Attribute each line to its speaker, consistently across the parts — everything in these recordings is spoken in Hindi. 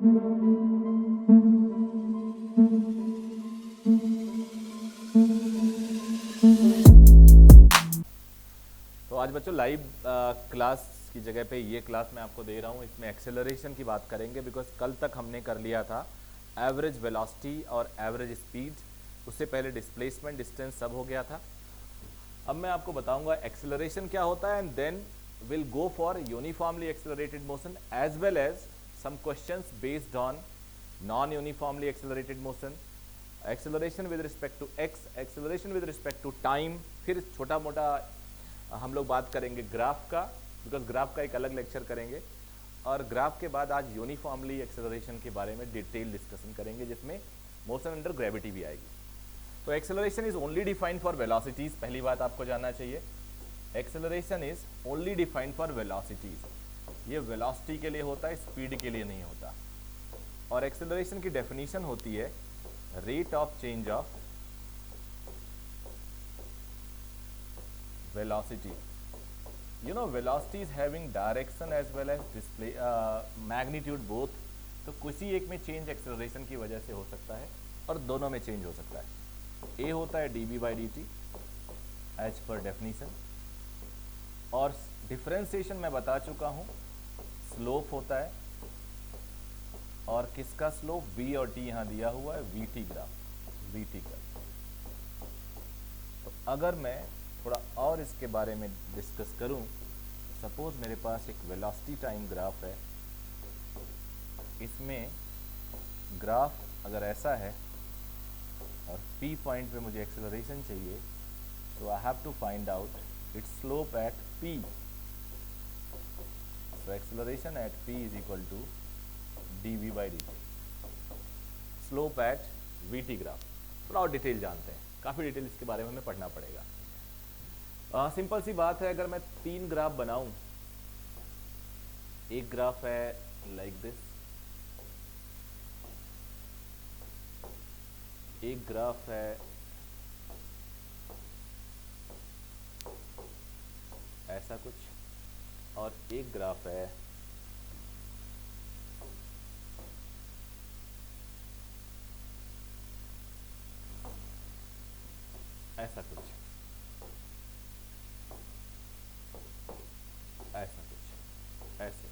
Speaker 1: तो आज बच्चों लाइव क्लास की जगह पे ये क्लास मैं आपको दे रहा हूँ। इसमें एक्सेलरेशन की बात करेंगे, बिकॉज कल तक हमने कर लिया था एवरेज वेलोसिटी और एवरेज स्पीड, उससे पहले डिस्प्लेसमेंट, डिस्टेंस सब हो गया था। अब मैं आपको बताऊंगा एक्सेलरेशन क्या होता है, and then will go for uniformly accelerated motion as well as some questions based on non uniformly accelerated motion, acceleration with respect to x, acceleration with respect to time. फिर छोटा मोटा हम लोग बात करेंगे ग्राफ का, बिकॉज ग्राफ का एक अलग लेक्चर करेंगे, और ग्राफ के बाद आज यूनिफॉर्मली एक्सेलरेशन के बारे में डिटेल डिस्कशन करेंगे, जिसमें मोशन अंडर ग्रेविटी भी आएगी। तो acceleration is only defined for velocities, पहली बात आपको जानना चाहिए। Acceleration is only defined for velocities, ये वेलोसिटी के लिए होता है, स्पीड के लिए नहीं होता। और एक्सेलरेशन की डेफिनेशन होती है rate of change of velocity. You know velocity is having direction as well as display magnitude both. तो किसी एक में चेंज एक्सेलरेशन की वजह से हो सकता है और दोनों में चेंज हो सकता है। ए होता है dv/dt एज पर डेफिनीशन, और डिफरेंशिएशन मैं बता चुका हूँ, स्लोप होता है, और किसका स्लोप, v और t यहाँ दिया हुआ है, vt का। तो अगर मैं थोड़ा और इसके बारे में डिस्कस करूं, सपोज मेरे पास एक वेलोसिटी टाइम ग्राफ है, इसमें ग्राफ अगर ऐसा है और P पॉइंट पे मुझे एक्सेलरेशन चाहिए, तो I have to find out its slope at P। So acceleration at P is equal to dv/dt, slope at vt graph. थोड़ा और डिटेल जानते हैं, काफ़ी डिटेल इसके बारे में हमें पढ़ना पड़ेगा। सिंपल सी बात है, अगर मैं 3 ग्राफ बनाऊं, एक ग्राफ है लाइक दिस, एक ग्राफ है ऐसा कुछ, और एक ग्राफ है ऐसा कुछ, ऐसा कुछ, ऐसे।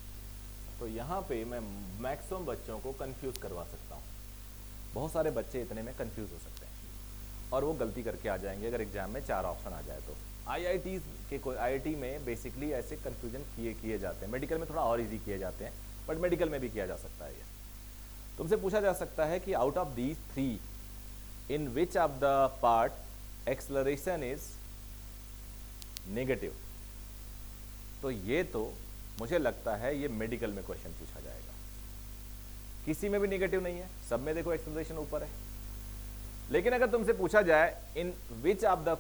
Speaker 1: तो यहाँ पे मैं मैक्सिमम बच्चों को कंफ्यूज करवा सकता हूँ। बहुत सारे बच्चे इतने में कंफ्यूज हो सकते हैं और वो गलती करके आ जाएंगे अगर एग्जाम में 4 ऑप्शन आ जाए तो। आईआईटी के कोई आईआईटी में बेसिकली ऐसे कंफ्यूजन किए जाते हैं, मेडिकल में थोड़ा और इजी किए जाते हैं, बट मेडिकल में भी किया जा सकता है। ये तुमसे पूछा जा सकता है कि out of these 3 in which of the part acceleration is negative. तो ये तो मुझे लगता है ये मेडिकल में क्वेश्चन पूछा जाएगा, किसी में भी नेगेटिव नहीं है, सब में देखो एक्सेलरेशन ऊपर है। लेकिन अगर तुमसे पूछा जाए in which of the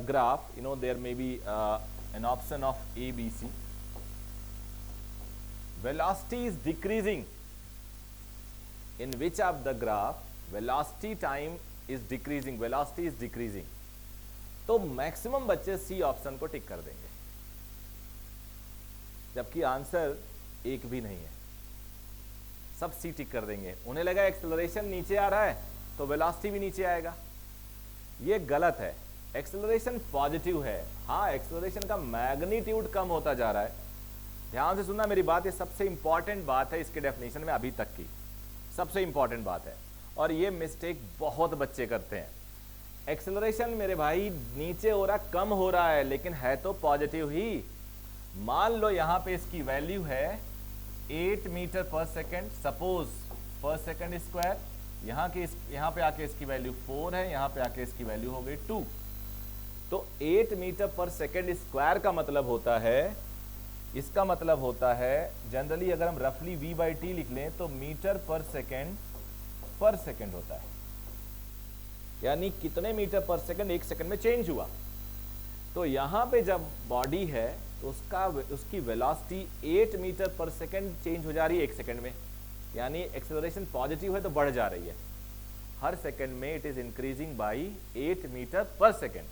Speaker 1: graph, you know there may be an option of A B C, velocity is decreasing, in which of the graph velocity time is decreasing, velocity is decreasing, तो मैक्सिमम बच्चे सी ऑप्शन को टिक कर देंगे, जबकि आंसर एक भी नहीं है। सब सी टिक कर देंगे। उन्हें लगा एक्सेलरेशन नीचे आ रहा है तो वेलोसिटी भी नीचे आएगा। ये गलत है, एक्सेलरेशन पॉजिटिव है। हाँ, एक्सेलरेशन का मैग्नीट्यूड कम होता जा रहा है। ध्यान से सुनना मेरी बात, ये सबसे इंपॉर्टेंट बात है इसके डेफिनेशन में अभी तक की, सबसे इंपॉर्टेंट बात है, और ये मिस्टेक बहुत बच्चे करते हैं। एक्सेलरेशन मेरे भाई नीचे हो रहा, कम हो रहा है, लेकिन है तो पॉजिटिव ही। मान लो यहाँ पे इसकी वैल्यू है 8 मीटर पर सेकेंड, सपोज पर सेकेंड स्क्वायर, यहाँ पे आके इसकी वैल्यू 4 है, यहाँ पे आके इसकी वैल्यू हो गई 2। तो 8 मीटर पर सेकेंड स्क्वायर का मतलब होता है, इसका मतलब होता है जनरली अगर हम रफली v/t लिख लें तो मीटर पर सेकेंड होता है, यानी कितने मीटर पर सेकेंड एक सेकेंड में चेंज हुआ। तो यहाँ पे जब बॉडी है तो उसकी velocity 8 metre per second change हो जा रही है एक सेकेंड में, यानी एक्सेलरेशन पॉजिटिव है तो बढ़ जा रही है। हर सेकेंड में it is increasing by 8 metre per second.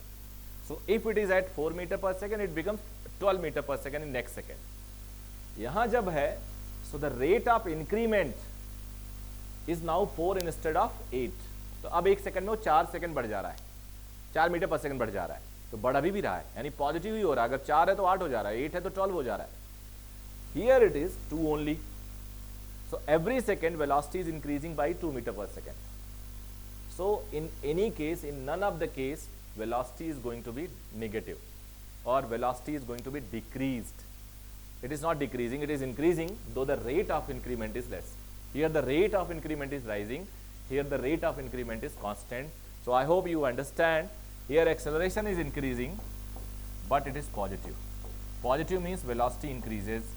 Speaker 1: So if it is at 4 metre per second, it becomes 12 metre per second in next second. यहां जब है, so the rate of increment is now 4 instead of 8। तो अब 1 सेकंड में वो 4 सेकंड बढ़ जा रहा है, 4 मीटर पर सेकंड बढ़ जा रहा है, तो बढ़ भी रहा है, यानी पॉजिटिव ही हो रहा है। अगर 4 है तो 8 हो जा रहा है, 8 है तो 12 हो जा रहा है। Here it is 2 only, so every second velocity is increasing by 2 metre per second. So in any case, in none of the case, velocity is going to be negative or velocity is going to be decreased. It is not decreasing, it is increasing, though the rate of increment is less. Here the rate of increment is rising, here the rate of increment is constant. So I hope you understand. Here acceleration is increasing, but it is positive. Positive means velocity increases.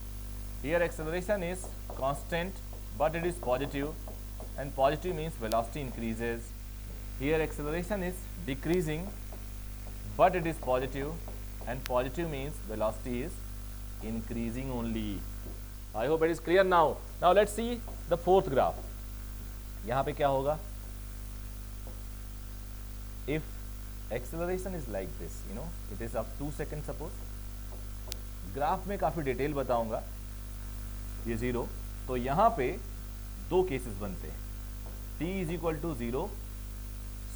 Speaker 1: Here acceleration is constant, but it is positive, and positive means velocity increases. Here acceleration is decreasing, but it is positive, and positive means velocity is increasing only. I hope it is clear now. Now let's see the fourth graph. यहाँ पे क्या होगा? If acceleration is like this, you know, it is of 2 seconds suppose. Graph में काफ़ी डिटेल बताऊंगा, ये 0, तो यहाँ पे 2 केसेस बनते हैं, t is equal to 0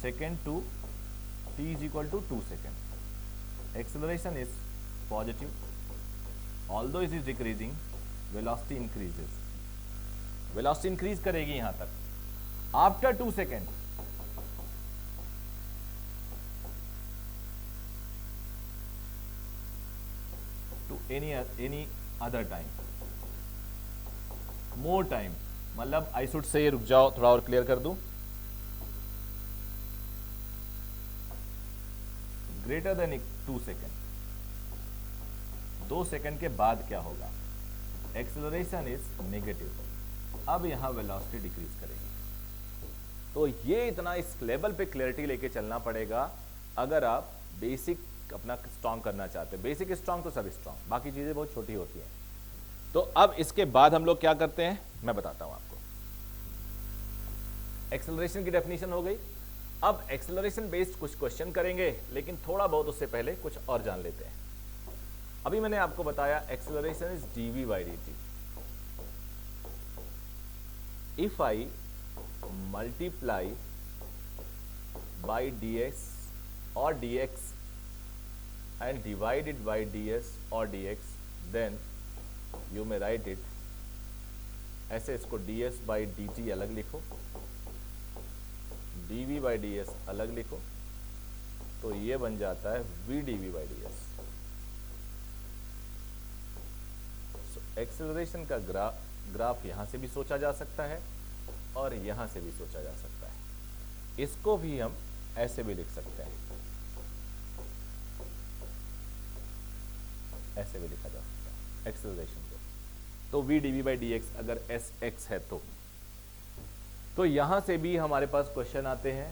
Speaker 1: second to t is equal to 2 seconds. Acceleration is positive, although it is decreasing, velocity increases. Velocity increase करेगी यहाँ तक. After 2 seconds, to any other time, more time, मतलब I should say, रुक जाओ थोड़ा और क्लियर कर दूं, ग्रेटर देन 2 सेकेंड, 2 सेकेंड के बाद क्या होगा? एक्सेलरेशन इज नेगेटिव, अब यहां वेलोसिटी डिक्रीज करेगी। तो ये इतना इस लेवल पे क्लैरिटी लेके चलना पड़ेगा अगर आप बेसिक अपना स्ट्रांग करना चाहते हैं। बेसिक स्ट्रांग तो सब स्ट्रांग, बाकी चीजें बहुत छोटी होती हैं। तो अब इसके बाद हम लोग क्या करते हैं मैं बताता हूं आपको। एक्सेलरेशन की डेफिनेशन हो गई, अब एक्सेलरेशन बेस्ड कुछ क्वेश्चन करेंगे, लेकिन थोड़ा बहुत उससे पहले कुछ और जान लेते हैं। अभी मैंने आपको बताया acceleration is dv by dt. If I multiply by ds or dx and divide it by ds or dx, then you may write it ऐसे, इसको ds by dt अलग लिखो, dv by ds अलग लिखो, तो ये बन जाता है v dv by ds. Acceleration का ग्राफ यहां से भी सोचा जा सकता है और यहां से भी सोचा जा सकता है। इसको भी हम ऐसे भी लिख सकते हैं, ऐसे भी लिखा जा सकता है एक्सेलरेशन को। तो v dv by dx अगर sx है तो यहां से भी हमारे पास क्वेश्चन आते हैं,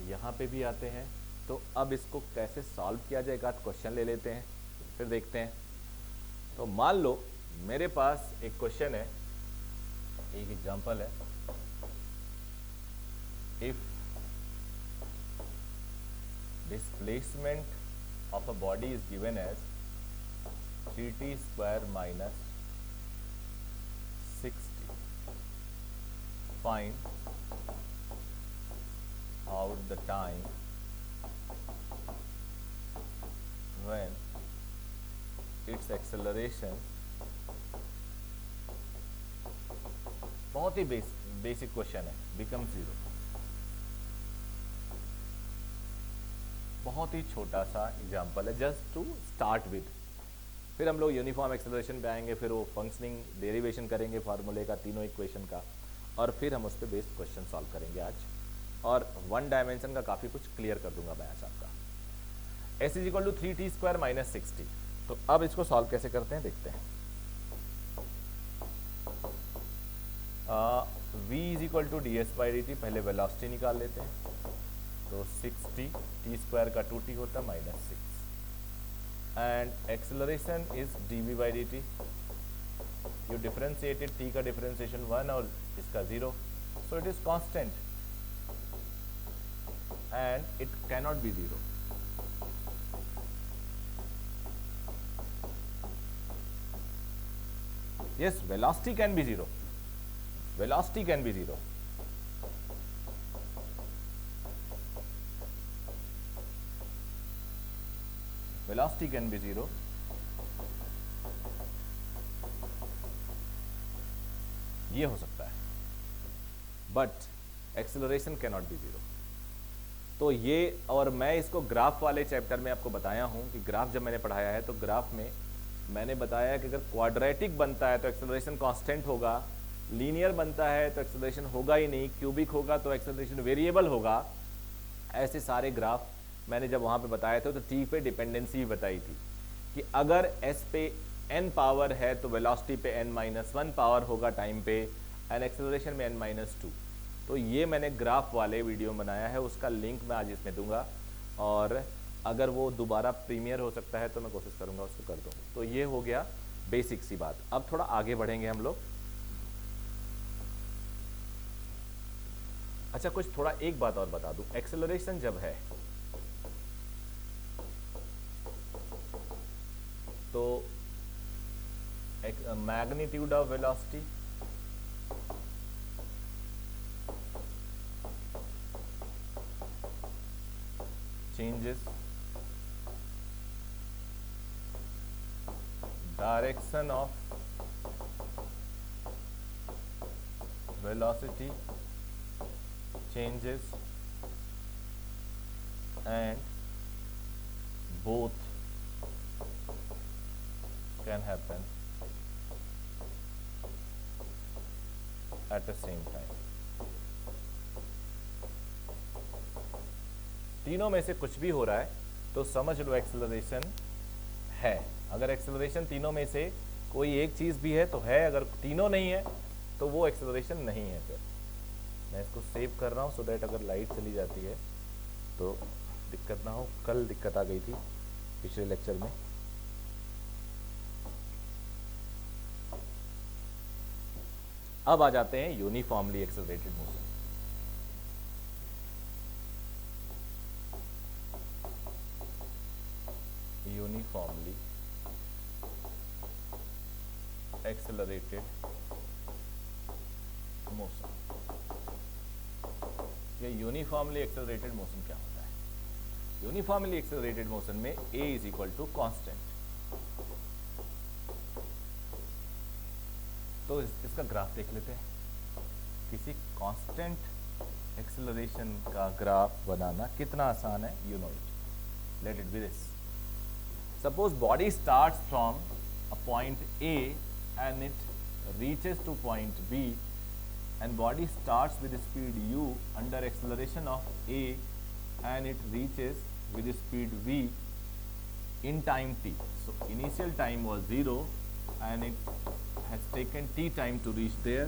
Speaker 1: यहां पे भी आते हैं। तो अब इसको कैसे सॉल्व किया जाए, एक आध क्वेश्चन ले लेते हैं फिर देखते हैं। तो मान लो मेरे पास एक क्वेश्चन है, एक एग्जांपल है। If displacement of a body is given as 3t square minus 60, find out the time when its acceleration, बहुत ही बेसिक क्वेश्चन है, बिकम 0। बहुत ही छोटा सा एग्जांपल है, जस्ट टू स्टार्ट विद। फिर हम लोग यूनिफॉर्म एक्सेलरेशन पे आएंगे, फिर वो फंक्शनिंग डेरिवेशन करेंगे फार्मूले का, तीनों इक्वेशन का, और फिर हम उस पर बेस्ड क्वेश्चन सॉल्व करेंगे आज। और 1 डायमेंशन का काफ़ी कुछ क्लियर कर दूंगा मैं आज आपका। s is equal to 3t square minus 60। तो अब इसको सॉल्व कैसे करते हैं देखते हैं। v is equal to ds by dt, पहले वेलोसिटी निकाल लेते हैं। तो 60 t स्क्वायर का 2t होता है minus 6, and acceleration is dv by dt। You differentiated, t का डिफरेंशिएशन 1 और इसका 0, so it is constant and it cannot be 0। Yes, velocity can be 0. Velocity can be 0. Velocity can be zero, ये हो सकता है, but acceleration can not be zero. तो ये, और मैं इसको ग्राफ वाले चैप्टर में आपको बताया हूं कि ग्राफ जब मैंने पढ़ाया है तो ग्राफ में मैंने बताया कि अगर क्वाड्रेटिक बनता है तो एक्सेलरेशन कांस्टेंट होगा, लीनियर बनता है तो एक्सेलरेशन होगा ही नहीं, क्यूबिक होगा तो एक्सेलरेशन वेरिएबल होगा। ऐसे सारे ग्राफ मैंने जब वहाँ पे बताए थे तो टी पे डिपेंडेंसी भी बताई थी कि अगर एस पे n पावर है तो वेलोसिटी पे n-1 पावर होगा टाइम पे, एंड एक्सेलरेशन में n-2। तो ये मैंने ग्राफ वाले वीडियो बनाया है, उसका लिंक मैं आज इसमें दूंगा, और अगर वो दोबारा प्रीमियर हो सकता है तो मैं कोशिश करूंगा उसको कर दूँ। तो ये हो गया बेसिक सी बात। अब थोड़ा आगे बढ़ेंगे हम लोग। अच्छा, कुछ थोड़ा एक बात और बता दूं, एक्सेलरेशन जब है तो magnitude of velocity changes, direction of velocity changes, and both can happen at the same time। तीनों में से कुछ भी हो रहा है तो समझ लो एक्सेलरेशन है। अगर एक्सेलरेशन तीनों में से कोई एक चीज़ भी है तो है, अगर तीनों नहीं है तो वो एक्सेलरेशन नहीं है। फिर मैं इसको सेव कर रहा हूँ सो दैट अगर लाइट चली जाती है तो दिक्कत ना हो। कल दिक्कत आ गई थी पिछले लेक्चर में। अब आ जाते हैं uniformly accelerated motion. Uniformly accelerated motion. ये यूनिफॉर्मली एक्सेलरेटेड मोशन क्या होता है? यूनिफॉर्मली एक्सेलरेटेड मोशन में a is equal to constant. तो इसका ग्राफ देख लेते हैं। किसी कांस्टेंट एक्सेलरेशन का ग्राफ बनाना कितना आसान है, you know it. Let it be this. Suppose body starts from a point A and it reaches to point B, and body starts with speed u under acceleration of A and it reaches with speed v in time t. So initial time was 0 and it has taken t time to reach there.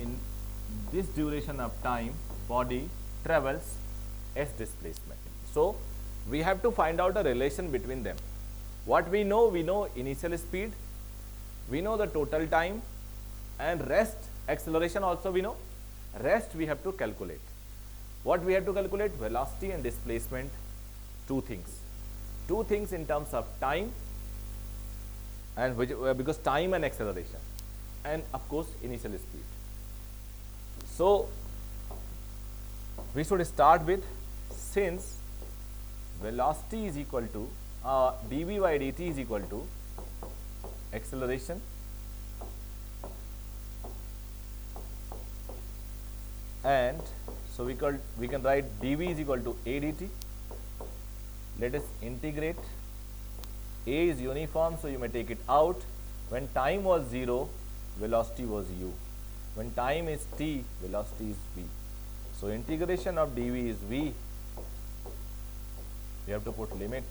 Speaker 1: In this duration of time, body travels s displacement. So we have to find out a relation between them. What we know initial speed, we know the total time, and rest acceleration also we know. Rest we have to calculate. What we have to calculate? Velocity and displacement. Two things in terms of time, and which because time and acceleration, and of course initial speed. So we should start with, since velocity is equal to dv by dt is equal to acceleration and so we can write dv is equal to a dt. Let us integrate. A is uniform, so you may take it out. When time was 0, velocity was u. When time is t, velocity is v. So integration of dv is v. We have to put limit.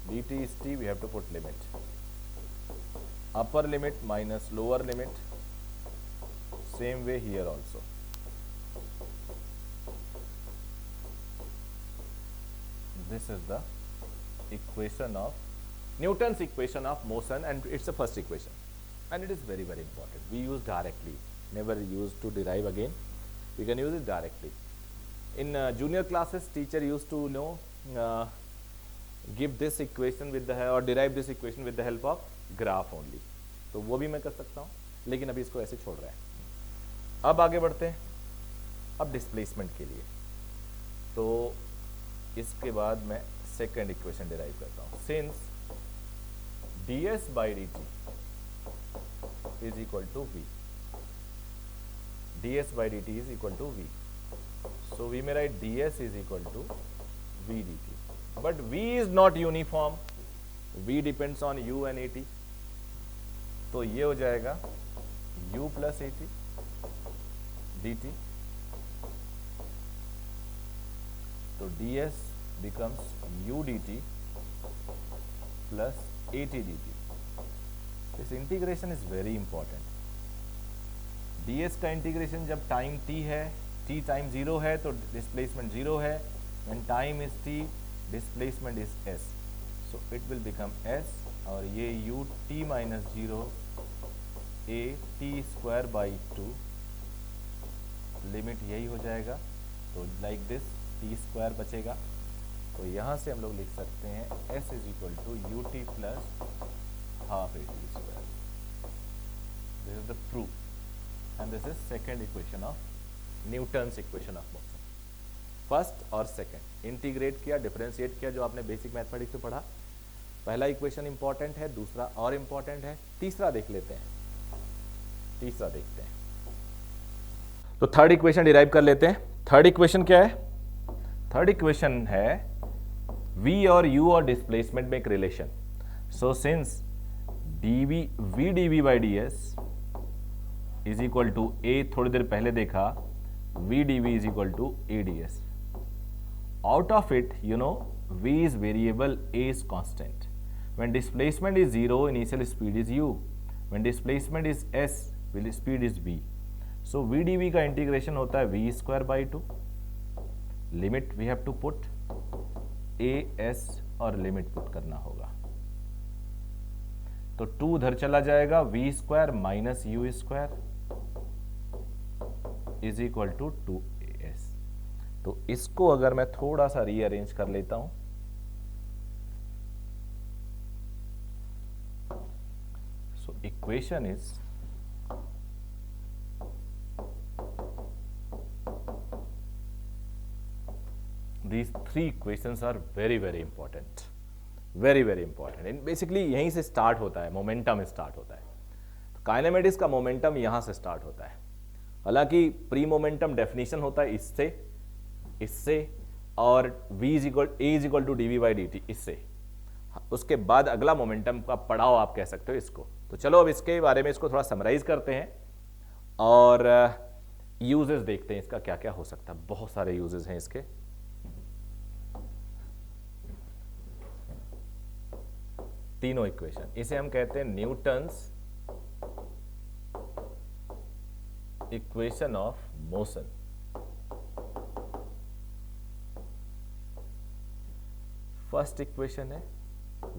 Speaker 1: dt is t, we have to put limit. Upper limit minus lower limit. Same way here also. This is the equation of Newton's equation of motion, and it's the first equation, and it is very, very important. We use directly, never use to derive again. We can use it directly. In junior classes, teacher used to give this equation with the or derive this equation with the help of graph only. तो वो भी मैं कर सकता हूँ, लेकिन अभी इसको ऐसे छोड़ रहा है। अब आगे बढ़ते हैं। अब डिस्प्लेसमेंट के लिए, तो इसके बाद मैं सेकेंड इक्वेशन डिराइव करता हूं, since ds by D T is equal to V, ds by D T is equal to V, so we may write ds is equal to V D T, but v is not uniform, v depends on u and at, तो ये हो जाएगा u प्लस at dt, तो ds becomes u dt plus at dt. This integration is very important. ds का इंटीग्रेशन जब टाइम t है, t टाइम 0 है तो डिस्प्लेसमेंट 0 है, when time is t displacement is s, so it will become s, और ये u t minus 0 a t square by 2, limit यही हो जाएगा, तो लाइक दिस टी स्क्वायर बचेगा, तो यहाँ से हम लोग लिख सकते हैं s is equal to u t plus half a t square. This is the proof and this is second equation of Newton's equation of motion. First और सेकेंड इंटीग्रेट किया, डिफरेंशिएट किया, जो आपने बेसिक मैथमेटिक्स में पढ़ा. पहला इक्वेशन इंपॉर्टेंट है, दूसरा और इंपॉर्टेंट है, तीसरा देख लेते हैं, तीसरा देखते हैं. तो थर्ड इक्वेशन डिराइव कर लेते हैं. थर्ड इक्वेशन क्या है? थर्ड इक्वेशन है v और u और डिस्प्लेसमेंट में एक relation. So since dv v dv by ds is equal to a, थोड़ी देर पहले देखा v dv is equal to a ds. Out of it you know v is variable, a is constant. When displacement is 0, initial speed is u. When displacement is s, speed is v. So v dv का इंटीग्रेशन होता है v square by 2. Limit we have to put a s और लिमिट पुट करना होगा, तो 2 उधर चला जाएगा, v square minus u square is equal to 2as. तो इसको अगर मैं थोड़ा सा रीअरेंज कर लेता हूं, so equation is these three equations are very very important, very very important. And basically यहीं से स्टार्ट होता है, मोमेंटम स्टार्ट होता है. तो काइनेमेटिक्स का मोमेंटम यहां से स्टार्ट होता है. हालांकि प्री मोमेंटम डेफिनेशन होता है इससे, इससे, और v is equal to d v by D t, इससे. उसके बाद अगला मोमेंटम का पड़ाव आप कह सकते हो इसको. तो चलो अब इसके बारे में इसको थोड़ा समराइज करते हैं और यूजेस देखते हैं इसका क्या क्या हो सकता है. बहुत सारे यूजेस हैं इसके. तीनों इक्वेशन, इसे हम कहते हैं Newton's equation of motion. First equation है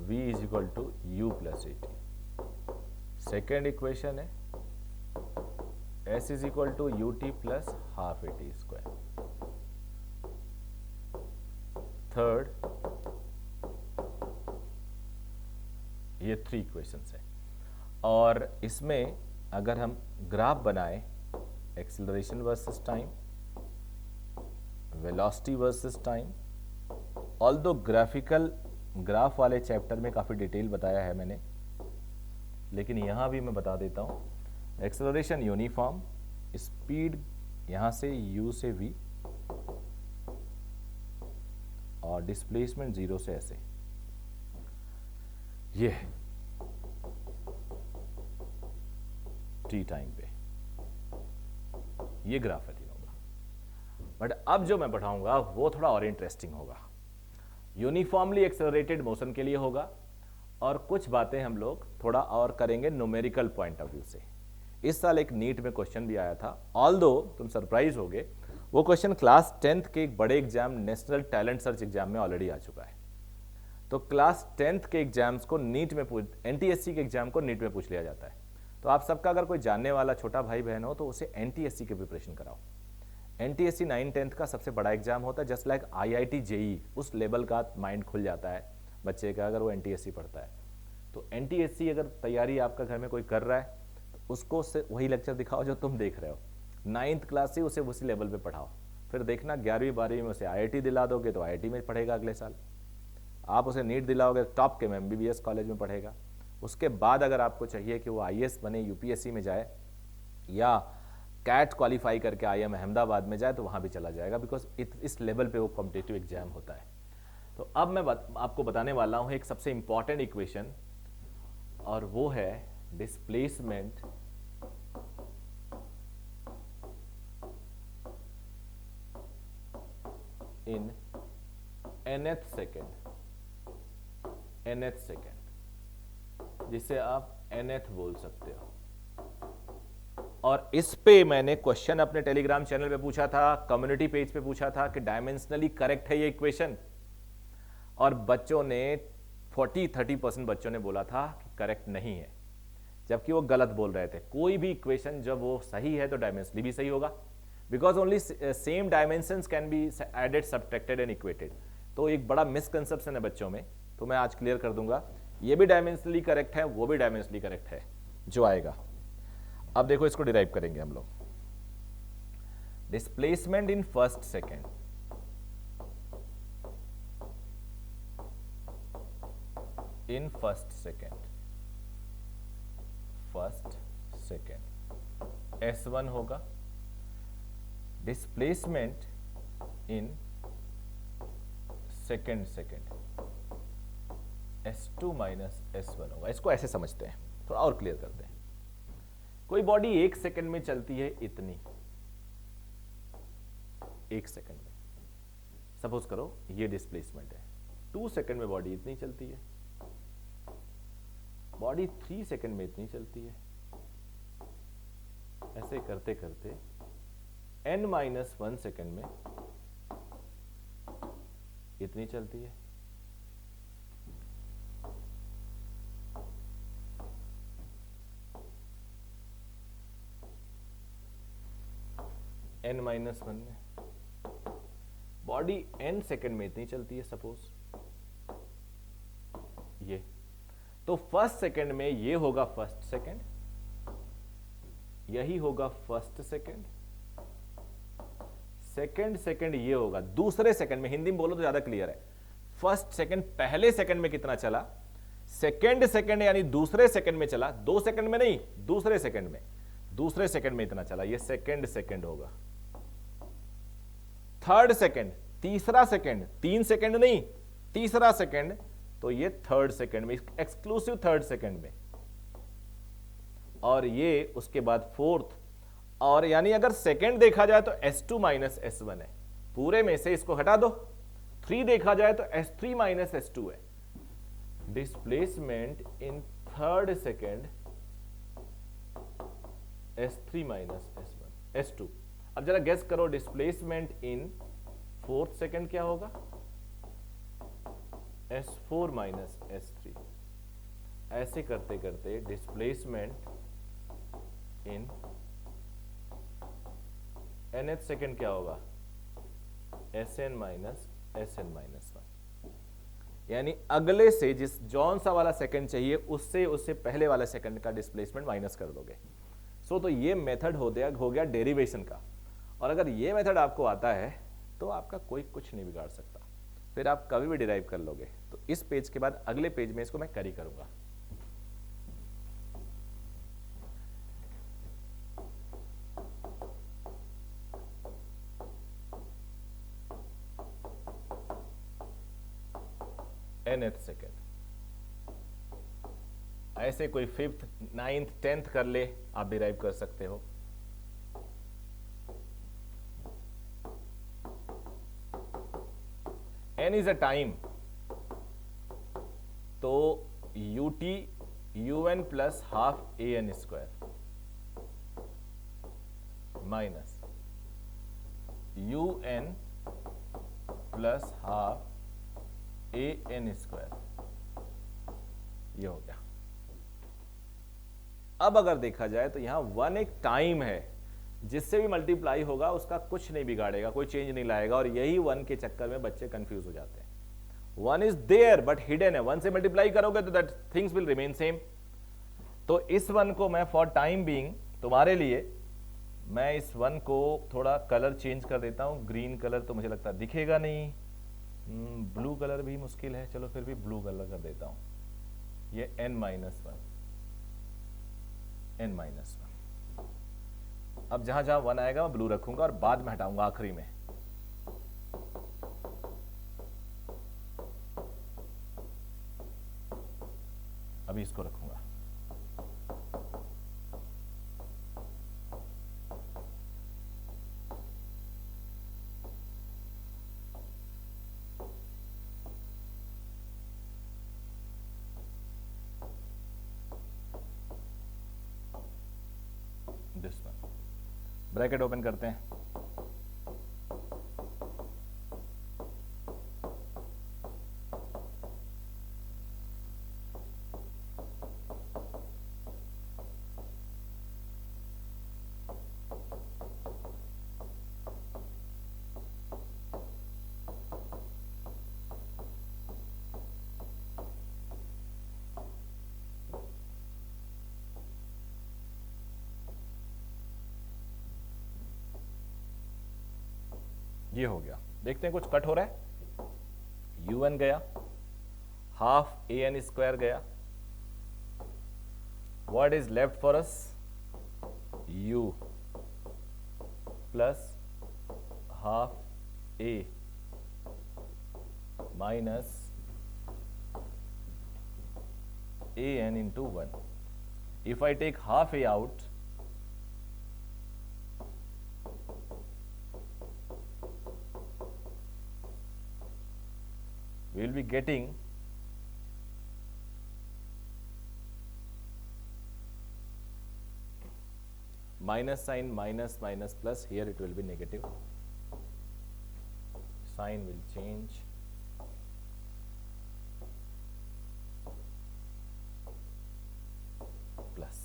Speaker 1: v is equal to u plus a t. Second equation है s is equal to u t plus half a t square. Third, ये 3 इक्वेशंस हैं. और इसमें अगर हम ग्राफ बनाएं, acceleration versus time, velocity versus time, although graphical graph वाले चैप्टर में काफ़ी डिटेल बताया है मैंने, लेकिन यहाँ भी मैं बता देता हूँ. एक्सीलरेशन यूनिफॉर्म, स्पीड यहाँ से u से v, और डिस्प्लेसमेंट 0 से ऐसे. ये टी टाइम पे ये ग्राफ है तीनों का. बट अब जो मैं पढ़ाऊंगा वो थोड़ा और इंटरेस्टिंग होगा. यूनिफॉर्मली एक्सेलरेटेड मोशन के लिए होगा, और कुछ बातें हम लोग थोड़ा और करेंगे न्यूमेरिकल पॉइंट ऑफ व्यू से. इस साल एक नीट में क्वेश्चन भी आया था, ऑल्दो तुम सरप्राइज होगे, वो क्वेश्चन क्लास 10th के एक बड़े exam national talent search exam में ऑलरेडी आ चुका है. तो क्लास 10th के एग्जाम्स को नीट में एनटीएससी के एग्जाम को नीट में पूछ लिया जाता है. तो आप सबका अगर कोई जानने वाला छोटा भाई बहन हो तो उसे एनटीएससी की प्रिपरेशन कराओ. एनटीएससी 9-10th का सबसे बड़ा एग्जाम होता है, जस्ट लाइक आईआईटी जेई. उस लेवल का माइंड खुल जाता है बच्चे का अगर वो एनटीएससी पढ़ता है. तो एनटीएससी अगर तैयारी आपका घर में कोई कर रहा है तो उसको वही लेक्चर दिखाओ जो तुम देख रहे हो. 9th क्लास से उसे उसी लेवल पे पढ़ाओ, फिर देखना 11वीं 12वीं में उसे आईआईटी दिला दोगे तो आईआईटी में पढ़ेगा अगले साल. आप उसे नीट दिलाओगे, टॉप के में MBBS कॉलेज में पढ़ेगा। उसके बाद अगर आपको चाहिए कि वो IAS बने, UPSC में जाए या कैट क्वालिफाई करके IIM अहमदाबाद में जाए, तो वहाँ भी चला जाएगा, बिकॉज इस लेवल पे वो कॉम्पिटिटिव एग्जाम होता है। तो अब मैं आपको बताने वाला हूँ एक सबसे इंपॉर्टेंट इक्वेशन, और वो है डिस्प्लेसमेंट इन nth सेकेंड, जिसे आप nth बोल सकते हो। और इस पे मैंने क्वेश्चन अपने टेलीग्राम चैनल पे पूछा था, कम्युनिटी पेज पे पूछा था कि डायमेंशनली करेक्ट है ये इक्वेशन, और बच्चों ने 40-30% बच्चों ने बोला था कि करेक्ट नहीं है, जबकि वो गलत बोल रहे थे। कोई भी इक्वेशन जब वो सही है तो डायमेंशनली भी सही होगा, because only same dimensions can be added, subtracted and equated. तो एक बड़ा मिसकंसेप्शन है बच्चों में, तो मैं आज क्लियर कर दूंगा। ये भी डायमेंशनली करेक्ट है, वो भी डायमेंशनली करेक्ट है जो आएगा। अब देखो, इसको डिराइव करेंगे हम लोग। Displacement in first second, in first second S1 होगा। Displacement in second S2 minus S1 होगा। इसको ऐसे समझते हैं, थोड़ा और क्लियर करते हैं। कोई बॉडी 1 सेकंड में चलती है इतनी, 1 सेकंड में, सपोज करो ये डिस्प्लेसमेंट है। 2 सेकंड में बॉडी इतनी चलती है, बॉडी 3 सेकंड में इतनी चलती है। ऐसे करते करते n-1 सेकंड में इतनी चलती है। n-1 में बॉडी n सेकंड में इतनी चलती है, सपोज ये। तो फर्स्ट सेकंड में ये होगा फर्स्ट सेकंड, यही होगा फर्स्ट सेकंड, सेकंड ये होगा दूसरे सेकंड में। हिंदी में बोलो तो ज्यादा क्लियर है। फर्स्ट सेकंड पहले सेकंड में कितना चला, सेकंड यानी दूसरे सेकंड में चला, 2 सेकंड में नहीं, दूसरे सेकंड में इतना चला, ये सेकंड होगा। थर्ड सेकंड, तीसरा सेकंड, 3 सेकंड नहीं, तीसरा सेकंड, तो ये थर्ड सेकंड में, एक्सक्लूसिव थर्ड सेकंड में। और ये उसके बाद फोर्थ, और यानी अगर सेकंड देखा जाए तो S2 माइनस S1 है, पूरे में से इसको हटा दो। 3 देखा जाए तो S3 माइनस S2 है। Displacement in third second S3 minus S2। अब जरा गेस करो, डिस्प्लेसमेंट इन फोर्थ सेकंड क्या होगा, S4 माइनस S3। ऐसे करते करते डिस्प्लेसमेंट इन nth सेकंड क्या होगा, Sn माइनस Sn-1। यानी अगले से जिस जौन सा वाला सेकंड चाहिए उससे पहले वाला सेकंड का डिस्प्लेसमेंट माइनस कर दोगे। तो ये मेथड हो गया डेरिवेशन का। और अगर ये मेथड आपको आता है तो आपका कोई कुछ नहीं बिगाड़ सकता, फिर आप कभी भी डिराइव कर लोगे। तो इस पेज के बाद अगले पेज में इसको मैं करी करूंगा। nth सेकेंड, ऐसे कोई 5th, 9th, 10th कर ले, आप डिराइव कर सकते हो। n इज अ टाइम, तो ut un plus half an square minus un plus half an square, ये हो गया। अब अगर देखा जाए तो यहां 1 एक टाइम है, जिससे भी मल्टीप्लाई होगा उसका कुछ नहीं बिगाड़ेगा, कोई चेंज नहीं लाएगा। और यही 1 के चक्कर में बच्चे कंफ्यूज हो जाते हैं। 1 इज देयर बट हिडन है, 1 से मल्टीप्लाई करोगे तो that things will remain same. तो इस 1 को मैं फॉर टाइम बीइंग तुम्हारे लिए, मैं इस 1 को थोड़ा कलर चेंज कर देता हूं। ग्रीन कलर तो मुझे लगता दिखेगा नहीं, ब्लू कलर भी मुश्किल है, चलो फिर भी ब्लू कलर कर देता हूँ। ये n-1, n-1। अब जहां जहां 1 आएगा मैं ब्लू रखूंगा और बाद में हटाऊंगा आखिरी में। अभी इसको रखूंगा। दिस वन, ब्रैकेट ओपन करते हैं। ये हो गया, देखते हैं कुछ कट हो रहा है। un गया, हाफ an² गया। What is left for us? u plus half a minus an into 1. If I take half a out, we will be getting minus sign, minus minus plus. Here it will be negative. Sign will change. Plus.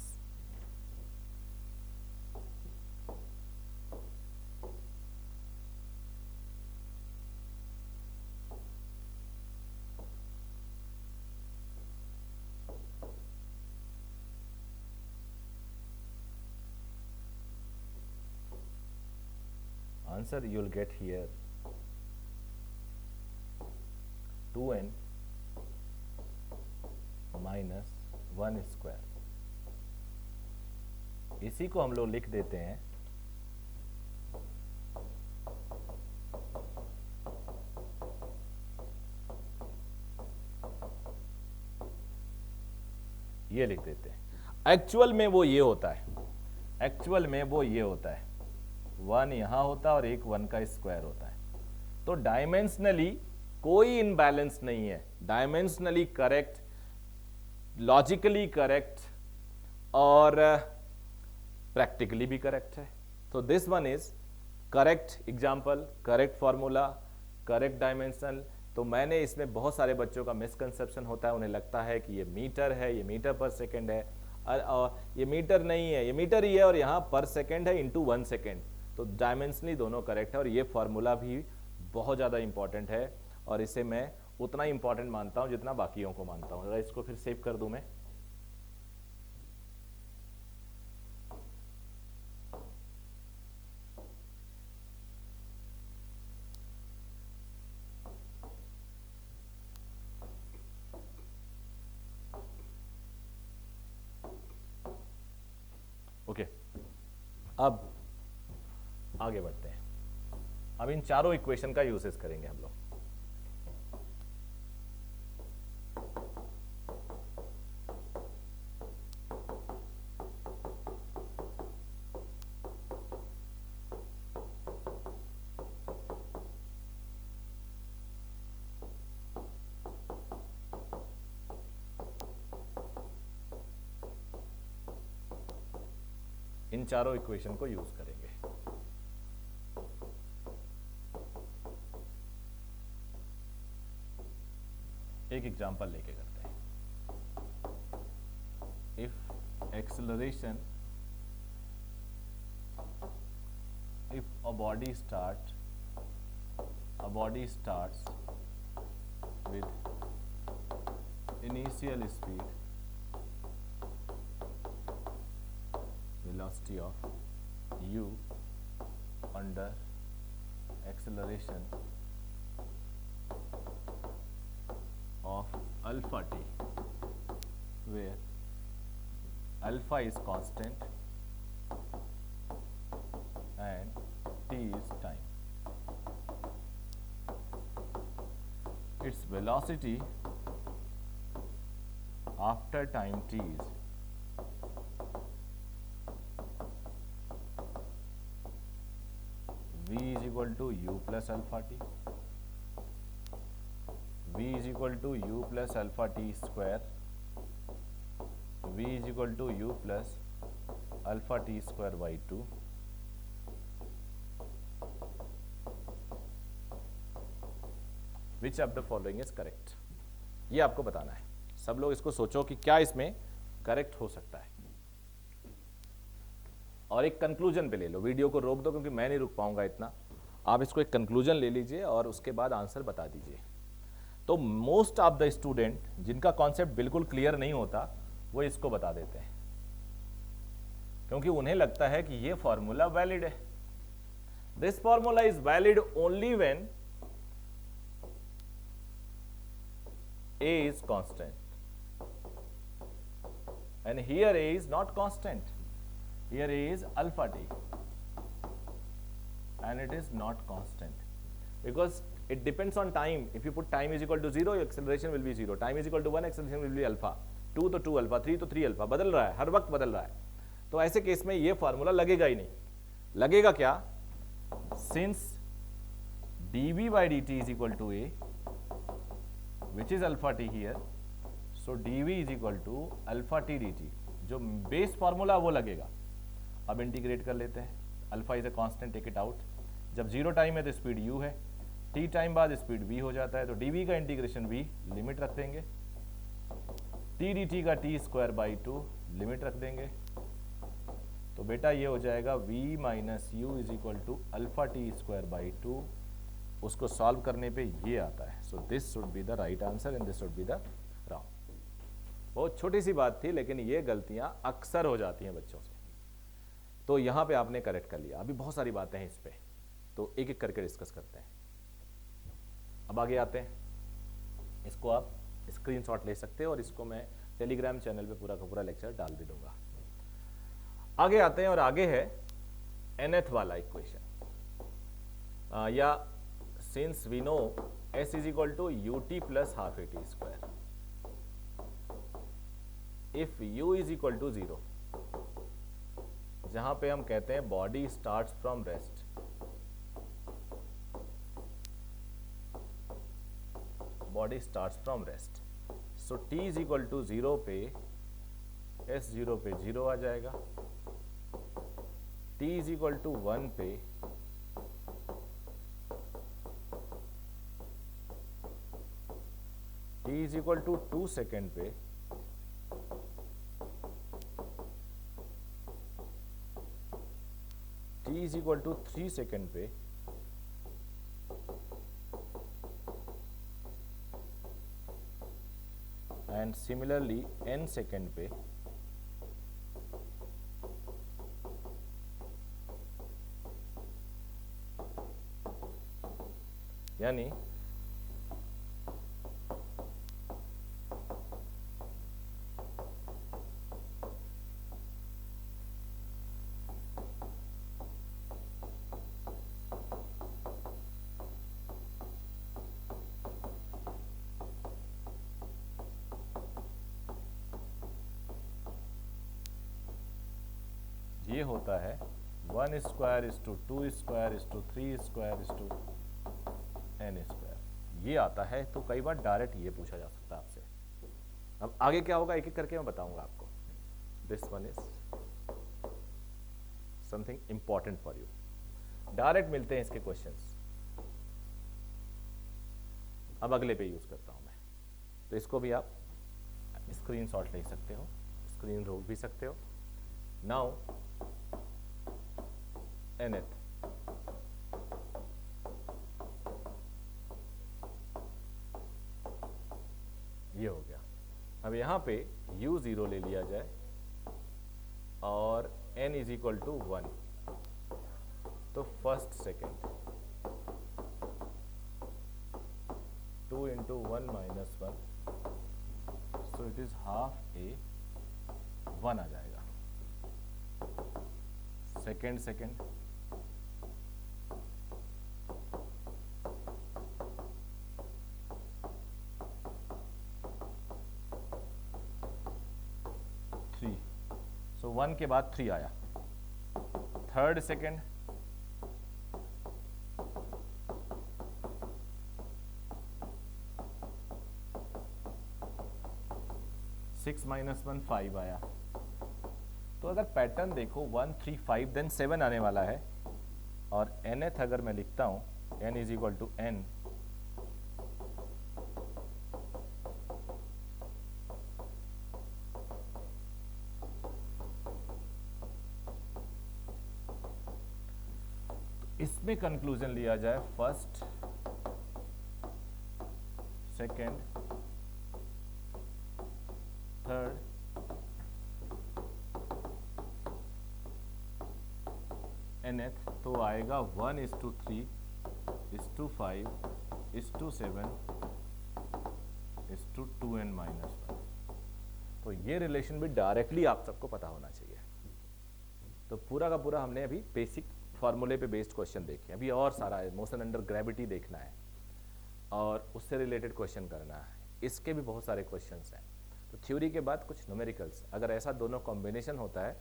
Speaker 1: Answer you will get here 2n minus 1²। इसी को हम लोग लिख देते हैं ये लिख देते हैं। एक्चुअल में वो ये होता है, एक्चुअल में वो ये होता है, 1 यहां होता है और एक 1 का स्क्वायर होता है। तो डायमेंशनली कोई इनबैलेंस नहीं है, डायमेंशनली करेक्ट, लॉजिकली करेक्ट और प्रैक्टिकली भी करेक्ट है। तो this one is correct example, correct formula, correct dimensional. तो मैंने इसमें बहुत सारे बच्चों का मिसकंसेप्शन होता है, उन्हें लगता है कि ये मीटर है, ये मीटर पर सेकेंड है, और ये मीटर नहीं है, ये मीटर ही है और यहाँ पर सेकेंड है इंटू 1 सेकेंड। तो डायमेंशनली दोनों करेक्ट है और ये फॉर्मूला भी बहुत ज़्यादा इंपॉर्टेंट है और इसे मैं उतना इंपॉर्टेंट मानता हूँ जितना बाकियों को मानता हूँ। अगर इसको फिर सेव कर दूँ मैं, ओके अब आगे बढ़ते हैं। अब इन चारों इक्वेशन का यूसेस करेंगे हम लोग। इन चारों इक्वेशन को यूज करेंगे। एक एग्जांपल लेके करते हैं। If acceleration, if a body starts with initial speed, velocity of u under acceleration of alpha t, where alpha is constant and t is time. Its velocity after time t is v is equal to u plus alpha t. v is equal to u plus alpha t square. v is equal to u plus alpha t square by 2. Which of the following is correct? ये आपको बताना है. सब लोग इसको सोचो कि क्या इसमें करेक्ट हो सकता है, और एक कंक्लूजन पे ले लो. वीडियो को रोक दो क्योंकि मैं नहीं रुक पाऊंगा इतना. आप इसको एक कंक्लूजन ले लीजिए और उसके बाद आंसर बता दीजिए. तो मोस्ट ऑफ द स्टूडेंट जिनका कॉन्सेप्ट बिल्कुल क्लियर नहीं होता वो इसको बता देते हैं, क्योंकि उन्हें लगता है कि ये फॉर्मूला वैलिड है. This formula is valid only when A is constant, and here A is not constant. Here A is alpha t, and it is not constant because it depends on time. If you put time is equal to 0, your acceleration will be 0. Time is equal to 1, acceleration will be alpha. 2 तो 2 alpha, 3 तो 3 alpha. बदल रहा है, हर वक्त बदल रहा है. तो ऐसे केस में ये फार्मूला लगेगा ही नहीं. लगेगा क्या? Since dv by dt is equal to A, which is alpha t here, so dv is equal to alpha t dt. जो बेस फार्मूला वो लगेगा. अब इंटीग्रेट कर लेते हैं. Alpha is a constant, take it out. जब 0 टाइम है तो स्पीड u है, t टाइम बाद स्पीड v हो जाता है, तो dv का इंटीग्रेशन v लिमिट रख देंगे, t dt का t स्क्वायर बाई 2 लिमिट रख देंगे. तो बेटा ये हो जाएगा v minus u is equal to alpha t square by 2. उसको सॉल्व करने पे ये आता है. So this should be the right answer and this should be the wrong. बहुत छोटी सी बात थी, लेकिन ये गलतियां अक्सर हो जाती हैं बच्चों से. तो यहां पे आपने करेक्ट कर लिया. अभी बहुत सारी बातें हैं इस पे, तो एक एक करके डिस्कस करते हैं. अब आगे आते हैं. इसको आप स्क्रीनशॉट ले सकते हो और इसको मैं टेलीग्राम चैनल पे पूरा का पूरा लेक्चर डाल भी दूंगा. आगे आते हैं, और आगे है nth वाला इक्वेशन, या since we know s is equal to ut plus half at square, if u is equal to 0, जहां पे हम कहते हैं body starts from rest, body starts from rest, so t is equal to 0 पे s 0 पे 0 आ जाएगा, t is equal to 1 पे t is equal to 2 second पे t is equal to 3 second पे एंड सिमिलरली n सेकेंड पे यानी ये होता है 1 square is to 2 square is to 3 square is to n square. ये आता है. तो कई बार डायरेक्ट ये पूछा जा सकता है आपसे. अब आगे क्या होगा एक एक करके मैं बताऊंगा आपको. This one is something important for you. Direct मिलते हैं इसके क्वेश्चंस. अब अगले पे यूज करता हूं मैं. तो इसको भी आप स्क्रीनशॉट ले सकते हो, स्क्रीन रोक भी सकते हो. नाउ nth, ये हो गया. अब यहां पे u0 ले लिया जाए और n इज इक्वल टू 1, तो first second 2 into 1 minus 1, so it is half a 1 आ जाएगा. सेकेंड 3, सो 1 के बाद 3 आया. थर्ड सेकेंड 6 minus 1 5 आया. तो अगर पैटर्न देखो 1 3 5 देन 7 आने वाला है, और nth अगर मैं लिखता हूं n is equal to n, इसमें कंक्लूजन लिया जाए फर्स्ट सेकेंड थर्ड nth, तो आएगा 1:3:5:7:2n-1. तो ये रिलेशन भी डायरेक्टली आप सबको पता होना चाहिए. तो पूरा का पूरा हमने अभी बेसिक फॉर्मूले पे बेस्ड क्वेश्चन देखे. अभी और सारा है, मोशन अंडर ग्रेविटी देखना है और उससे रिलेटेड क्वेश्चन करना है. इसके भी बहुत सारे क्वेश्चंस हैं. तो थ्योरी के बाद कुछ न्यूमेरिकल्स, अगर ऐसा दोनों कॉम्बिनेशन होता है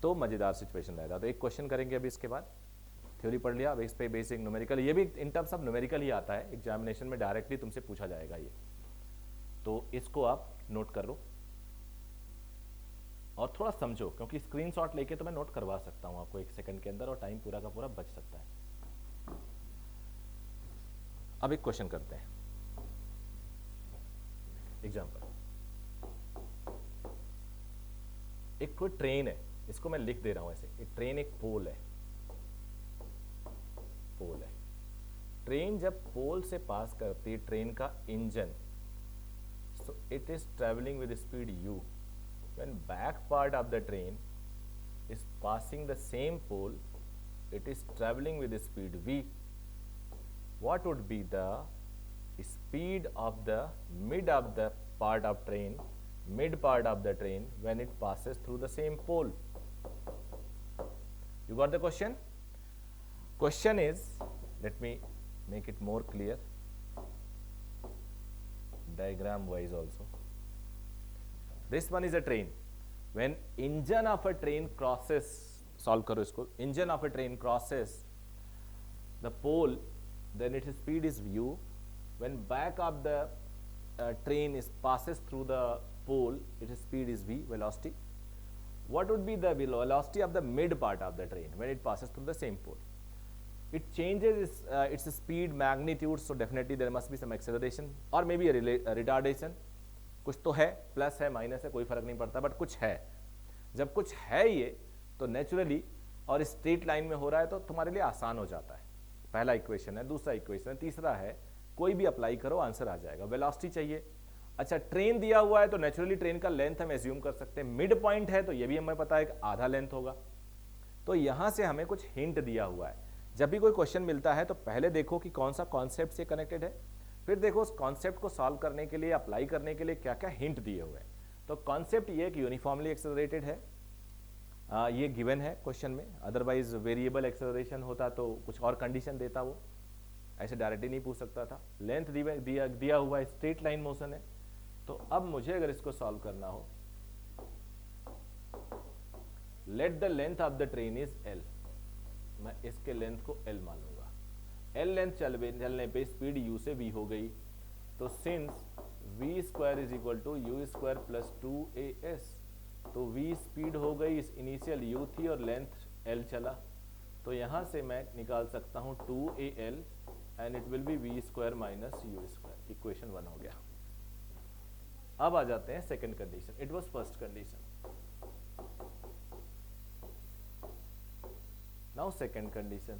Speaker 1: तो मज़ेदार सिचुएशन रहेगा. तो एक क्वेश्चन करेंगे अभी, इसके बाद थ्योरी पढ़ लिया, अब इस पे बेसिक न्यूमेरिकल. ये भी इन टर्म्स ऑफ न्यूमेरिकल ही आता है, एग्जामिनेशन में डायरेक्टली तुमसे पूछा जाएगा ये, तो इसको आप नोट कर लो और थोड़ा समझो, क्योंकि स्क्रीनशॉट लेके तो मैं नोट करवा सकता हूँ आपको 1 सेकंड के अंदर, और टाइम पूरा का पूरा बच सकता है. अब एक क्वेश्चन करते हैं, एग्जाम्पल. एक कोई ट्रेन है, इसको मैं लिख दे रहा हूं ऐसे. एक ट्रेन एक पोल है, ट्रेन जब पोल से पास करती है ट्रेन का engine, so it is travelling with speed u. When back part of the train is passing the same pole, it is traveling with the speed v. What would be the speed of the mid part of the train when it passes through the same pole? You got the question? Question is, let me make it more clear, diagram wise also. This one is a train. When engine of a train crosses, solve करो इसको, engine of a train crosses the pole, then its speed is u. When back of the train passes through the pole, its speed is v, velocity. What would be the velocity of the mid part of the train when it passes through the same pole? It changes its speed magnitude, so definitely there must be some acceleration or maybe a retardation. कुछ तो है, प्लस है माइनस है, कोई फर्क नहीं पड़ता, बट कुछ है. जब कुछ है ये, तो नेचुरली और स्ट्रेट लाइन में हो रहा है तो तुम्हारे लिए आसान हो जाता है. पहला इक्वेशन है, दूसरा इक्वेशन है, तीसरा है, कोई भी अप्लाई करो आंसर आ जाएगा. वेलोसिटी चाहिए. अच्छा, ट्रेन दिया हुआ है तो नेचुरली ट्रेन का लेंथ हम एज्यूम कर सकते हैं. मिड पॉइंट है तो ये भी हमें पता है कि आधा लेंथ होगा. तो यहां से हमें कुछ हिंट दिया हुआ है. जब भी कोई क्वेश्चन मिलता है तो पहले देखो कि कौन सा कॉन्सेप्ट से कनेक्टेड है, फिर देखो उस कॉन्सेप्ट को सॉल्व करने के लिए, अप्लाई करने के लिए क्या क्या हिंट दिए हुए हैं. तो कॉन्सेप्ट ये कि यूनिफॉर्मली एक्सेलरेटेड है, ये गिवन है क्वेश्चन में. अदरवाइज वेरिएबल एक्सेलरेशन होता तो कुछ और कंडीशन देता, वो ऐसे डायरेक्टली नहीं पूछ सकता था. लेंथ दिया हुआ है, स्ट्रेट लाइन मोशन है. तो अब मुझे अगर इसको सॉल्व करना हो, let the length of the train is l, मैं इसके लेंथ को l मान लूंगा. l लेंथ चलने पे स्पीड u से v हो गई, तो since v square is equal to u square plus 2as, तो v स्पीड हो गई, इस इनिशियल u थी और लेंथ l चला, तो यहां से मैं निकाल सकता हूं 2al and it will be v square minus u square. Equation 1 हो गया. अब आ जाते हैं second condition. It was first condition. Now second condition.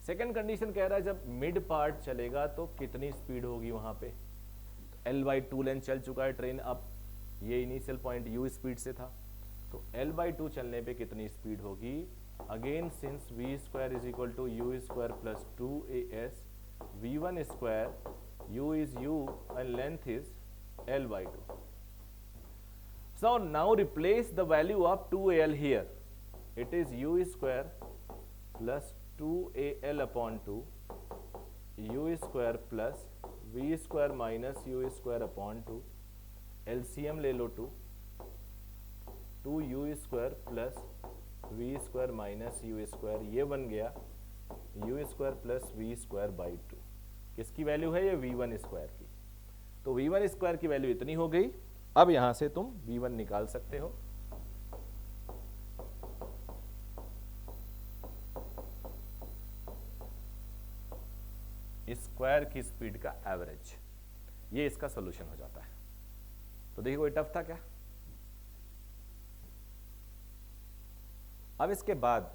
Speaker 1: Second condition कह रहा है जब मिड पार्ट चलेगा तो कितनी स्पीड होगी वहां पे. l/2 लेंथ चल चुका है ट्रेन, अब ये इनिशियल पॉइंट u स्पीड से था, तो l/2 चलने पे कितनी स्पीड होगी, again since v square is equal to u square plus 2as, v1 square u is u and length is l by 2. So now replace the value of 2al here. It is u square plus 2al upon 2 u square plus v square minus u square upon 2. LCM ले लो 2 u square plus v square minus u square, ये बन गया u square plus v square by 2. किसकी वैल्यू है ये? v1 स्क्वायर की. तो v1 स्क्वायर की वैल्यू इतनी हो गई. अब यहां से तुम v1 निकाल सकते हो. स्क्वायर की स्पीड का एवरेज, ये इसका सॉल्यूशन हो जाता है. तो देखिए कोई टफ था क्या? अब इसके बाद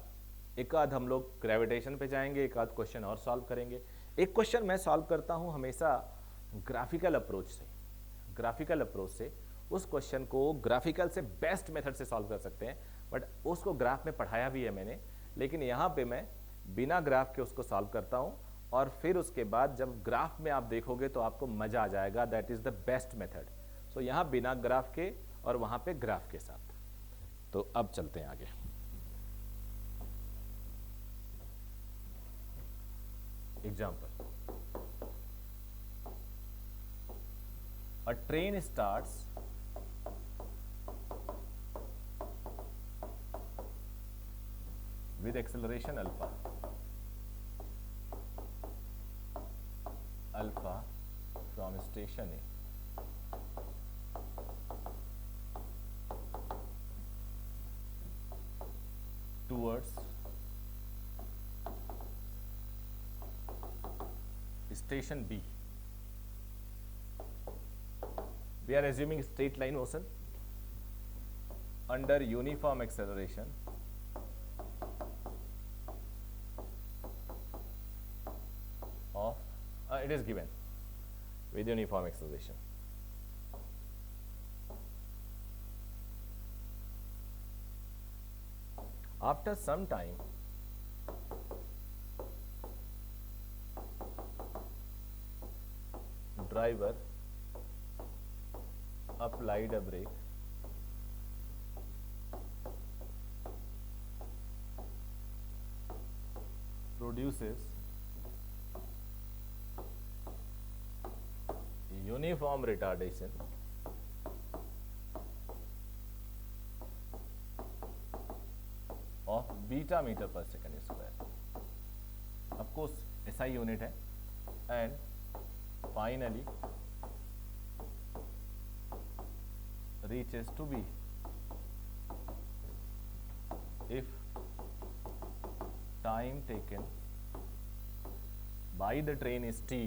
Speaker 1: एक आध हम लोग ग्रेविटेशन पे जाएंगे, एक आध क्वेश्चन और सॉल्व करेंगे. एक क्वेश्चन मैं सॉल्व करता हूं हमेशा ग्राफिकल अप्रोच से. ग्राफिकल अप्रोच से उस क्वेश्चन को ग्राफिकल से बेस्ट मेथड से सॉल्व कर सकते हैं, बट उसको ग्राफ में पढ़ाया भी है मैंने, लेकिन यहाँ पे मैं बिना ग्राफ के उसको सॉल्व करता हूँ. और फिर उसके बाद जब ग्राफ में आप देखोगे तो आपको मजा आ जाएगा. That is the best method. So यहाँ बिना ग्राफ के और वहाँ पे ग्राफ के साथ. तो अब चलते हैं आगे. Example, a train starts with acceleration alpha from station A towards station B. We are assuming straight line motion under uniform acceleration of it is given with uniform acceleration. After some time, driver applied a brake produces uniform retardation of beta meter per second square. Of course SI unit है. And finally reaches to B if time taken by the train is t,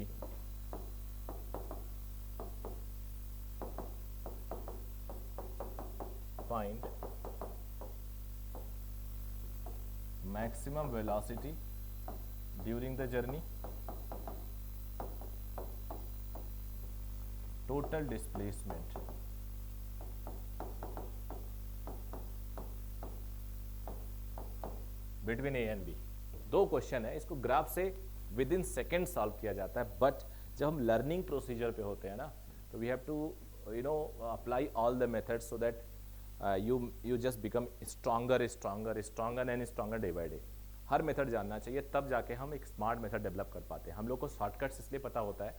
Speaker 1: find maximum velocity during the journey, total displacement between a and b. दो क्वेश्चन है, इसको ग्राफ से विद इन सेकेंड सॉल्व किया जाता है. बट जब हम लर्निंग प्रोसीजर पे होते हैं ना, तो we have to apply all the methods so that you just become stronger and stronger day by day. हर मेथड जानना चाहिए, तब जाके हम एक स्मार्ट मेथड डेवलप कर पाते हैं. हम लोग को शॉर्टकट्स इसलिए पता होता है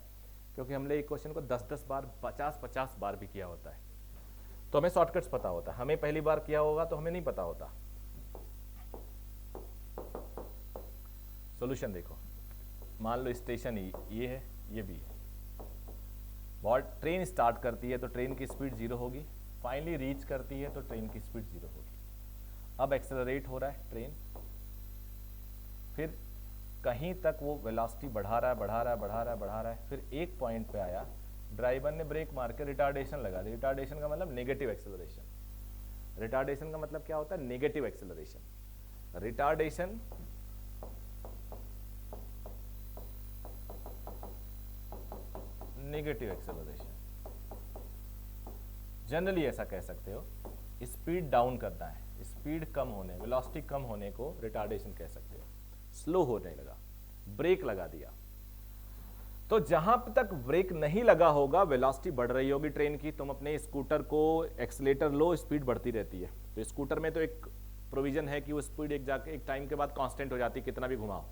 Speaker 1: क्योंकि हमने एक क्वेश्चन को 10-10 बार 50-50 बार भी किया होता है, तो हमें शॉर्टकट्स पता होता है. हमें पहली बार किया होगा तो हमें नहीं पता होता. सॉल्यूशन देखो, मान लो स्टेशन ये है, ये भी है. बहुत ट्रेन स्टार्ट करती है तो ट्रेन की स्पीड 0 होगी. फाइनली रीच करती है तो ट्रेन की स्पीड 0 होगी. अब एक्सेलरेट हो रहा है ट्रेन, फिर कहीं तक वो वेलोसिटी बढ़ा रहा है. फिर एक पॉइंट पे आया, ड्राइवर ने ब्रेक मार के रिटार्डेशन लगा दी. रिटार्डेशन का मतलब नेगेटिव एक्सेलरेशन. रिटार्डेशन का मतलब क्या होता है? Negative acceleration. Retardation negative acceleration generally ऐसा कह सकते हो, स्पीड डाउन करना है. स्पीड कम होने, वेलोसिटी कम होने को रिटार्डेशन कह सकते हो। स्लो होने लगा, ब्रेक लगा दिया, तो जहां तक ब्रेक नहीं लगा होगा वेलोसिटी बढ़ रही होगी ट्रेन की। तुम अपने स्कूटर को एक्सीलेटर लो, स्पीड बढ़ती रहती है, तो स्कूटर में तो एक प्रोविजन है कि वो स्पीड एक टाइम के बाद कांस्टेंट हो जाती है कितना भी घुमाओ,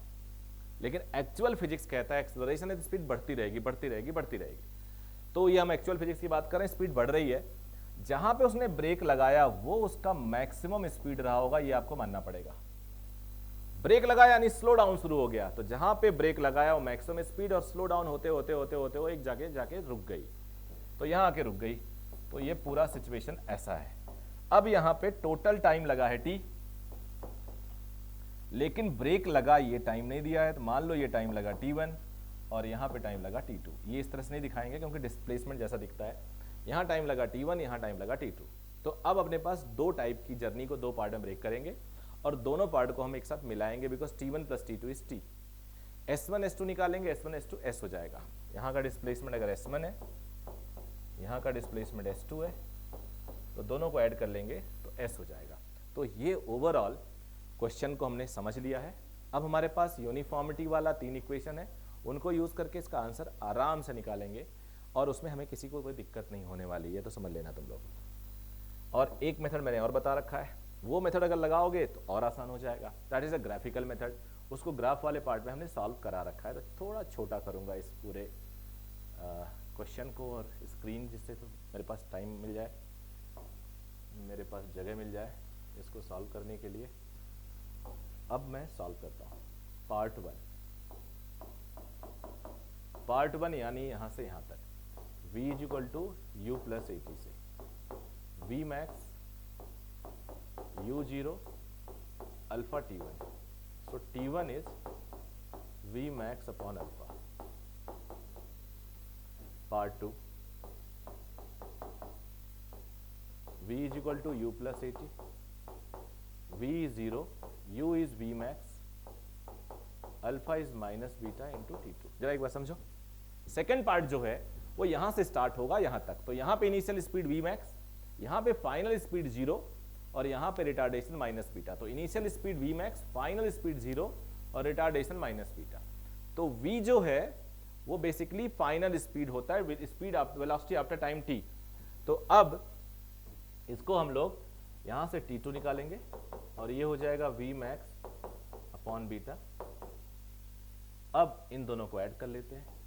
Speaker 1: लेकिन एक्चुअल फिजिक्स कहता है एक्सेलरेशन है तो स्पीड बढ़ती रहेगी बढ़ती रहेगी बढ़ती रहेगी। तो ये हम एक्चुअल फिजिक्स की बात कर रहे हैं, स्पीड बढ़ रही है। जहां पे उसने ब्रेक लगाया वो उसका मैक्सिमम स्पीड रहा होगा, ये आपको मानना पड़ेगा। ब्रेक लगाया यानी स्लो डाउन शुरू हो गया, तो जहां पे ब्रेक लगाया वो मैक्सिमम स्पीड, और स्लो डाउन होते होते होते होते वो एक जाके रुक गई, तो यहां आके रुक गई। तो ये पूरा सिचुएशन ऐसा है। अब यहां पे टोटल टाइम लगा है t, लेकिन ब्रेक लगा ये टाइम नहीं दिया है, तो मान लो ये टाइम लगा t1 और यहां पे टाइम लगा t2। ये इस तरह से नहीं दिखाएंगे क्योंकि डिस्प्लेसमेंट जैसा दिखता है। यहां टाइम लगा t1, यहां टाइम लगा t2। तो अब अपने पास दो टाइप की जर्नी को दो पार्ट में ब्रेक करेंगे और दोनों पार्ट को हम एक साथ मिलाएंगे, because t1 plus t2 is t। s1 s2 निकालेंगे, s1 s2 s हो जाएगा। यहाँ का डिस्प्लेसमेंट अगर s1 है, यहाँ का डिस्प्लेसमेंट s2 है, तो दोनों को ऐड कर लेंगे तो s हो जाएगा। तो ये ओवरऑल क्वेश्चन को हमने समझ लिया है। अब हमारे पास यूनिफॉर्मिटी वाला 3 इक्वेशन है, उनको यूज करके इसका आंसर आराम से निकालेंगे और उसमें हमें किसी को कोई दिक्कत नहीं होने वाली है, तो समझ लेना तुम लोग। और एक मेथड मैंने और बता रखा है, वो मेथड अगर लगाओगे तो और आसान हो जाएगा, that is a graphical method. उसको ग्राफ वाले पार्ट में हमने सॉल्व करा रखा है, तो थोड़ा छोटा करूंगा इस पूरे क्वेश्चन को और स्क्रीन, जिससे तो मेरे पास टाइम मिल जाए, मेरे पास जगह मिल जाए इसको सॉल्व करने के लिए। अब मैं सॉल्व करता हूँ पार्ट 1 यानी यहाँ से यहाँ तक v is equal to u plus a t से v max u0 alpha t1, so t1 is v max upon alpha। part 2 v is equal to u plus at, v is 0, u is v max, alpha is minus beta into t2। जरा एक बार समझो, सेकेंड पार्ट जो है वो यहां से स्टार्ट होगा यहां तक, तो यहां पे इनिशियल स्पीड v मैक्स, यहां पे फाइनल स्पीड 0 और यहां पे रिटार्डेशन माइनस बीटा। तो initial speed v max, final speed 0 और रिटार्डेशन माइनस बीटा। तो v जो है वो बेसिकली फाइनल स्पीड होता है, speed velocity after time t। तो अब इसको हम लोग यहां से t2 निकालेंगे और ये हो जाएगा v मैक्स अपॉन बीटा। अब इन दोनों को ऐड कर लेते हैं,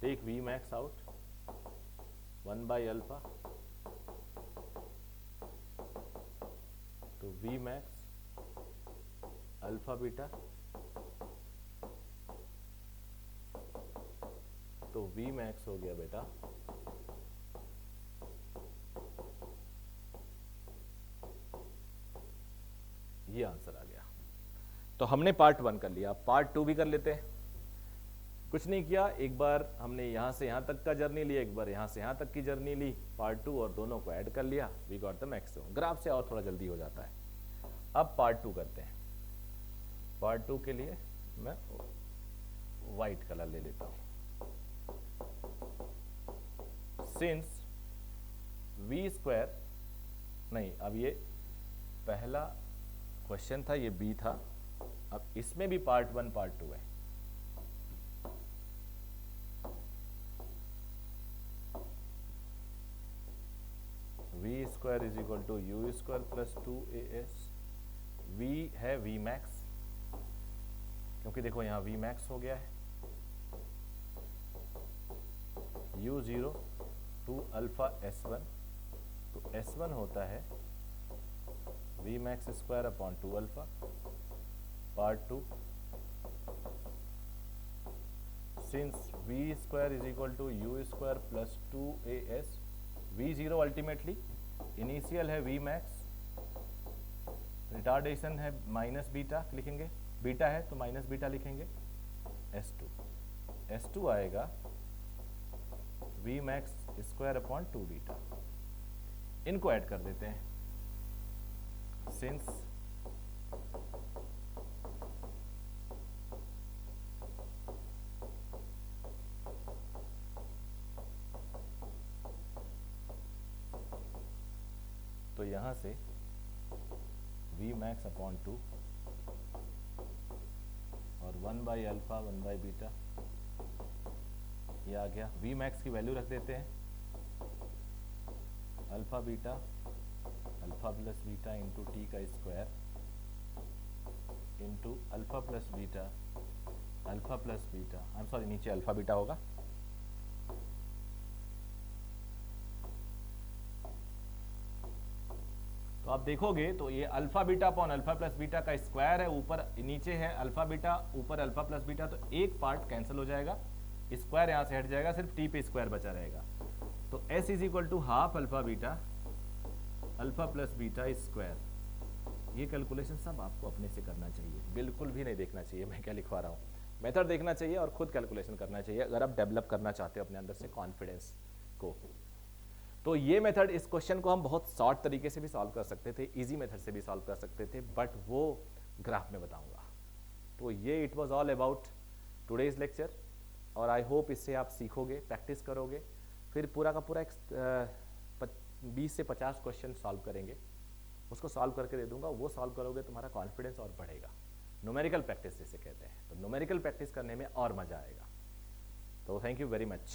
Speaker 1: take v max out 1 by alpha, तो v max अल्फा बीटा, तो v max हो गया बेटा ये आंसर आ गया। तो हमने पार्ट 1 कर लिया, पार्ट 2 भी कर लेते हैं। कुछ नहीं किया, एक बार हमने यहां से यहां तक का जर्नी ली, एक बार यहां से यहां तक की जर्नी ली, पार्ट 2, और दोनों को ऐड कर लिया, we got the maximum. Graph से और थोड़ा जल्दी हो जाता है। अब पार्ट 2 करते हैं। पार्ट 2 के लिए मैं व्हाइट कलर ले लेता हूं। सिंस v स्क्वायर, नहीं अब ये पहला क्वेश्चन था, ये b था, अब इसमें भी पार्ट 1 पार्ट 2 है। v square is equal to u square plus 2as, v है v मैक्स, क्योंकि देखो यहां v मैक्स हो गया है, u0 टू अल्फा s1, तो s1 होता है v max square upon 2 alpha. Part 2, since v square is equal to u square plus 2as, v0 ultimately initial है v मैक्स, रिटार्डेशन है माइनस बीटा लिखेंगे, बीटा है तो माइनस बीटा लिखेंगे, s2 आएगा v max square upon 2 beta. इनको ऐड कर देते हैं, सिंस तो यहाँ से वी मैक्स अपॉन 2 और 1 बाई अल्फ़ा 1 बाई बीटा, ये आ गया। वी मैक्स की वैल्यू रख देते हैं, alpha beta alpha plus beta into T का square into alpha plus beta alpha plus beta, I am sorry नीचे अल्फ़ा बीटा होगा, तो आप देखोगे तो ये alpha beta upon alpha plus beta का स्क्वायर है, ऊपर नीचे है अल्फ़ा बीटा, ऊपर अल्फ़ा प्लस बीटा, तो एक पार्ट कैंसिल हो जाएगा, स्क्वायर यहाँ से हट जाएगा, सिर्फ टी पे स्क्वायर बचा रहेगा। तो s is equal to half alpha beta alpha plus beta square. ये कैलकुलेशन सब आपको अपने से करना चाहिए, बिल्कुल भी नहीं देखना चाहिए मैं क्या लिखवा रहा हूँ, मेथड देखना चाहिए और खुद कैलकुलेशन करना चाहिए अगर आप डेवलप करना चाहते हो अपने अंदर से कॉन्फिडेंस को। तो ये मेथड, इस क्वेश्चन को हम बहुत शॉर्ट तरीके से भी सॉल्व कर सकते थे, इजी मेथड से भी सॉल्व कर सकते थे, बट वो ग्राफ में बताऊंगा। तो ये it was all about today's lecture, और आई होप इससे आप सीखोगे, प्रैक्टिस करोगे, फिर पूरा का पूरा 20 से 50 क्वेश्चन सॉल्व करेंगे, उसको सॉल्व करके दे दूंगा, वो सॉल्व करोगे तुम्हारा कॉन्फिडेंस और बढ़ेगा। न्यूमेरिकल प्रैक्टिस जिसे कहते हैं, तो न्यूमेरिकल प्रैक्टिस करने में और मज़ा आएगा। तो थैंक यू वेरी मच।